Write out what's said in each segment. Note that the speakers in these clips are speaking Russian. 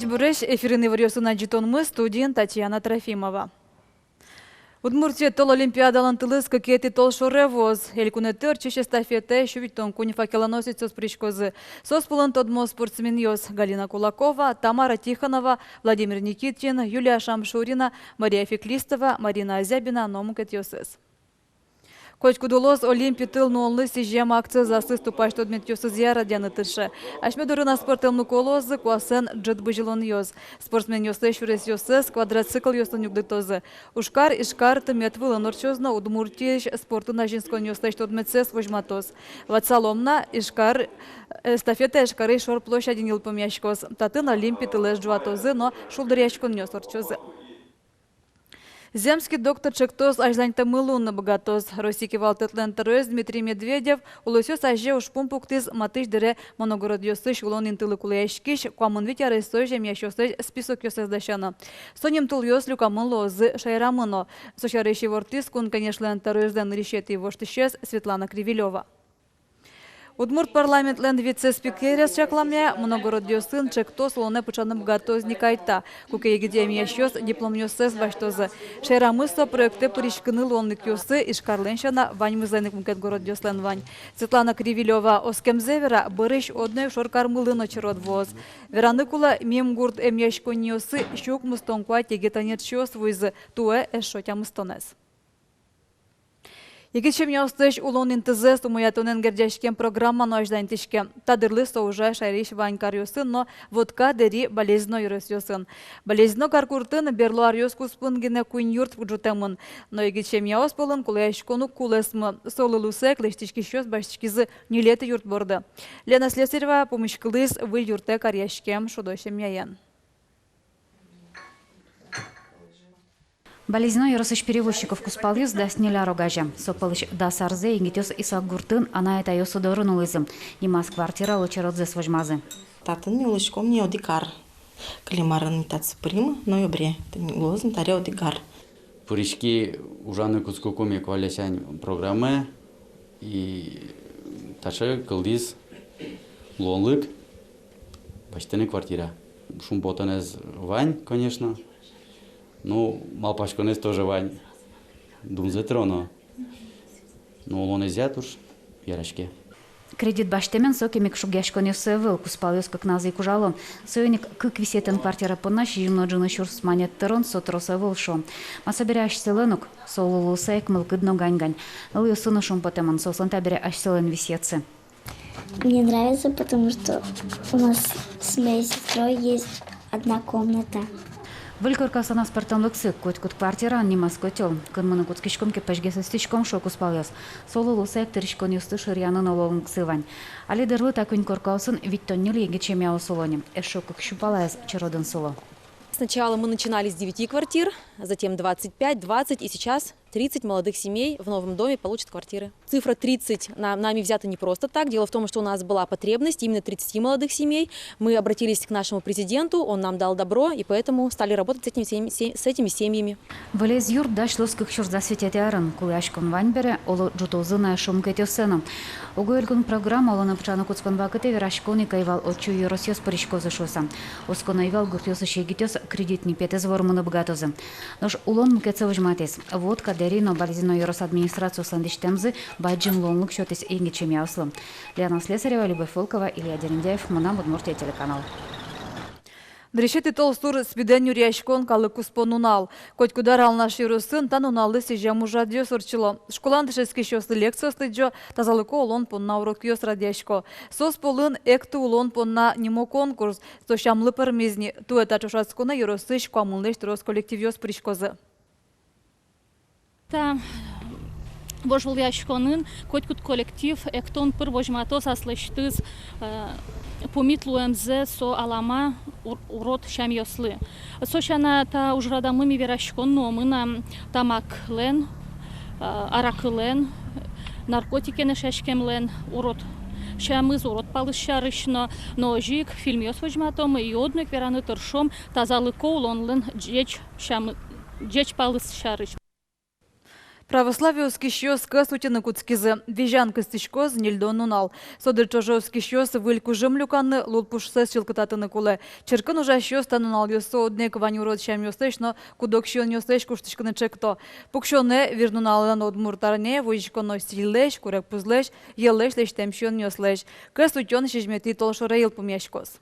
Кочбуреш эфирный варьосына житонмы студент Татьяна Трофимова. Удмуртия тол олимпиадалан тылыс какие-то тол шоревоз. Элькунетер чеше эстафета шувитон куни факелоносец сос пришкозы. Сос пулан тодмо спортсмен йос Галина Кулакова, Тамара Тихонова, Владимир Никитин, Юлия Шамшурина, Мария Феклистова, Марина Азябина, Номукет Йосес. Кочкудулос Олимпи тыл нолны сижем акция за сыступаш тодмет йосызья радяны тыше. Ашмедурына спортел нуколозы куасен джет быжилон йоз. Спортсмен йосы шурес йосес квадроцикл йосын югдытозы. Ушкар ишкар тымет вылын орчозна удмуртиш спорту на жинскон йосеш тодметсес вожматоз. Вацаломна ишкар эстафета ишкары шор площадин илпомяшкоз. Татын Олимпи тылеш джуатозы, но шулдырячкон йос орчозы. Земский доктор Чектоз ажзаньта мылунна богатоз. Росики валтетлен террорист Дмитрий Медведев улосёс ажже ушпун пуктиз матыш дере Моногород йосыш улон интылы кулаяшкиш куамын вить арестой жемьяшёсыш список йосыздашана. Соним тыл йос люкамын лозы шайрамыно. Сошарыщий вортис кун, конечно, террористен решеты его штыщес Светлана Кривилева. Удмурт парламент лен вице-спикерес чакламя Моногород йосын Чектоз лоне пучаным гатозник айта. Куке егидемия щёс диплом йосес баштозы. Шайрамысло проекты поришкыны лонник йосы ишкарленшана вань мызайник мкет город йослен вань. Светлана Кривилева оскемзевера бырыш одной шоркармылын очерод воз. Вераныкула мемгурт эмьяшкон йосы щук мустонкуа тегетанет щёс вуйзы туэ эшотя мустонес. Егичем яустыш улон интызы сумуятунен гердяшкен программа нождан тишке. Тадырлы соужа шайриш ванькар йосын, но водка дери болезно юрес йосын. Болезно каркуртын берлуар йоскуспын гене куин юрт вджутемын. Но егичем яус полын кулаяшкону кулесмы. Солылусе клештишки щос баштишкизы нилеты юрт борды. Лена Слесарева помышкылыз вы юрте карьяшкем шудошем яен. Болезненно яросыш перевозчиков Куспалюс да сняли рогажа. Сопалыш да сарзе ингитёс Исаак Гуртын, она это ее судорнулызым. Немас квартира лучеродзе свожмазы. Татын милышком не одикар. Климаран митац прим, но обре. Лозм таре одикар. Пуришки ужаны кускукуме квалясянь программы и таше кылдиз лонлык почтенная квартира. Шум потонез вань, конечно. Ну, малпашконес тоже вань. Думзе троно. Но он изят уж ярашке. Кредит баштемен сокемик шугяшконев севыл Куспалюс как назы кужалон. Союник кык висетен квартира понаш юно джуны шурс манет терон сотро севыл шон. Масабере аш селенук солулу сейк мылкыдно гань-гань. Лую суну шум потеман сослан табере аш селен висетцы. Мне нравится, потому что у нас с моей сестрой есть одна комната. Вылькорка сана спартанлыксы кот квартира немас котел. Кынмыны кутскишком кепешгесы стишком шо Куспалюс. Солулу сейк теришкон юсты шырьянын оловын ксывань. Али дырлы такын коркалсын виттоннил егичем яу солоним. Эшо как щупалаяс чародын соло. Сначала мы начинали с 9 квартир, затем 25, 20 и сейчас 30 молодых семей в новом доме получат квартиры. Цифра 30 нами взята не просто так. Дело в том, что у нас была потребность именно 30 молодых семей. Мы обратились к нашему президенту, он нам дал добро, и поэтому стали работать с этими семьями. Валез юрт дашлос как чур засветятярын, кулашкон ваньбере, оло джутозына шумкетёсеном. Угуэлгун программа оло напчану куцкон вакыте верашкони кайвал отчу юросьёс паришкозы шоса. Оскона ивал гуртёсы шегитёс кредитни петез вормыны богатозы. Нож улон мкеце вожматес. Водка Дерино болезненно юрос администрацию сандиштемзы байджин лонлук счетес ингичем яуслым. Лена Слесарева, Любовь Волкова, Илья Дерендяев, Мына Удмуртия телеканал. Дрешети толстур спиденью ряшкон калы куспонунал. Коть кудар алнаш юрусын тан уналды сижам ужадьё сорчило. Школан тышески щосы лекция стыджо, тазалыко улон понна урок йос радяшко. Сос полын экты улон понна нимо конкурс, сошамлы пармизни. Туэта чушацкона юросыш куамылныш трос коллектив йос пришкозы. Божвол яшконын, котькут коллектив, эктон пыр вожматос аслыштыз помитлуемзе со алама урод шамьослы. Сошана та ужрадамыми верашкон, но мына тамаклен, аракылен, наркотикене шашкемлен, урод шамыз урод палышарышно, но жик фильмьос вожматом и однук вераны торшом тазалыко улонлен джеч палышарыш. Православие скищёс касутина куцкизы. Вижан костичкоз нильдон нунал. Содыр чожо скищёс выльку жемлюканны лутпушсес чилкататыны куле. Черкын ужащёс танунал ёсо однек ванюрод щам ёстеч, но кудокщон ёстеч куштычканы чекто. Пукшоне вирнуналан одмуртарне войчконо стиллеч, курек пузлеч, еллеч лештемщон ёслеч. Касутён шижмети толшорейл помяшкоз.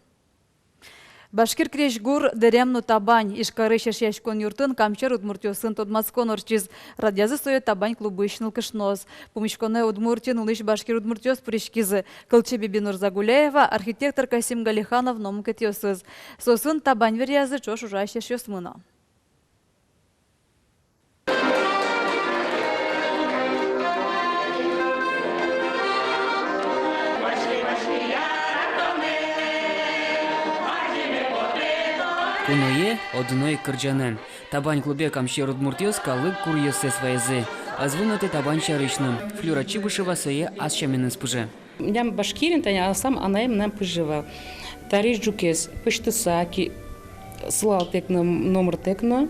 Башкир Крешгур деремну табань ишкары шершешкон юртын камчар удмуртиосын тодмаскон орчиз радязы стоит табань клубы ишныл кышноз. Помешконе удмуртин улыш башкир удмуртиос пуришкизы. Кылче Бибинур Загуляева, архитектор Касим Галиханов номкетиосыз. Сосын табань верязы чош ужащеш ёсмына. Куное одной кырджаны. Табань клубе камщер удмуртиос калык курьёсы своезы. Азвунаты табань шарышным. Флюра Чибышева сое асчамины спуже. Ням башкирин таня сам анаем нам поживал. Тариш жукес пыштысаки слал текна номер текна.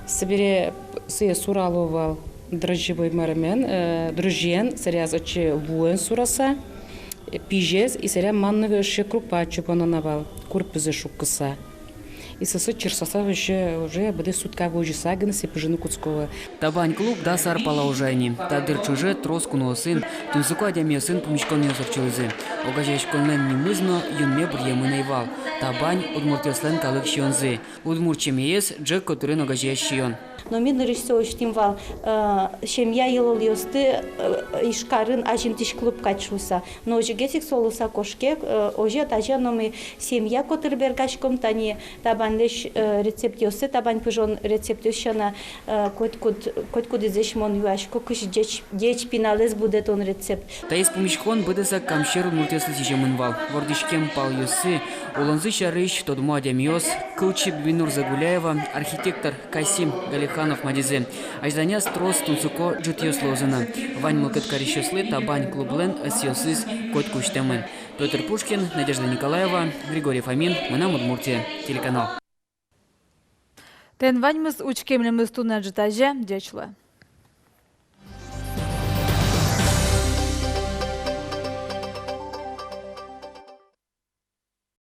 Собере сое сураловал дрожжевой марамен, дружьен соряз очи вуен сураса. Пижез и соря маннове ще крупа чупанонавал. Курпызы шуккыса. И сосо черсоса уже буде сутка вожи сагын сепежину Куцкова. Табань клуб да сарпала ужайни. Тадыр чуже троску носын, тунсуку адямия сын помешкон нёсовчылызы. Огажешконлен немызно юнме бурьемы наивал. Табань удмуртиослен калык щионзы. Удмурчемеес джек которын огажещион. Но ми нырышсы оштимвал семья елол ёсты ишкарын ажим тиш клуб качуса. Но уже гесик солуса кошке оже тажа номи семья котыр бергашком тани табанлеш рецепт ёсты табан пыжон рецепт ёшана кот изеш мон юашко кыш деч пиналес будет он рецепт. Таис помешкон быдыса камщер удмуртиослы сижемынвал. Вордышкем пал ёсы, уланзы шарыш тодму адямиос, Кылче Бибинур Загуляева, архитектор Касим Галиханов Мадизе. Ажданя строс тунцуко джутьёс лозына. Вань мылкыткарищёслы табань клублен асьёсыз кот куштемын. Петр Пушкин, Надежда Николаева, Григорий Фомин, Мынам Удмуртия, телеканал. Тен ваньмыз учкемлемыз тунна джитаже дечлы.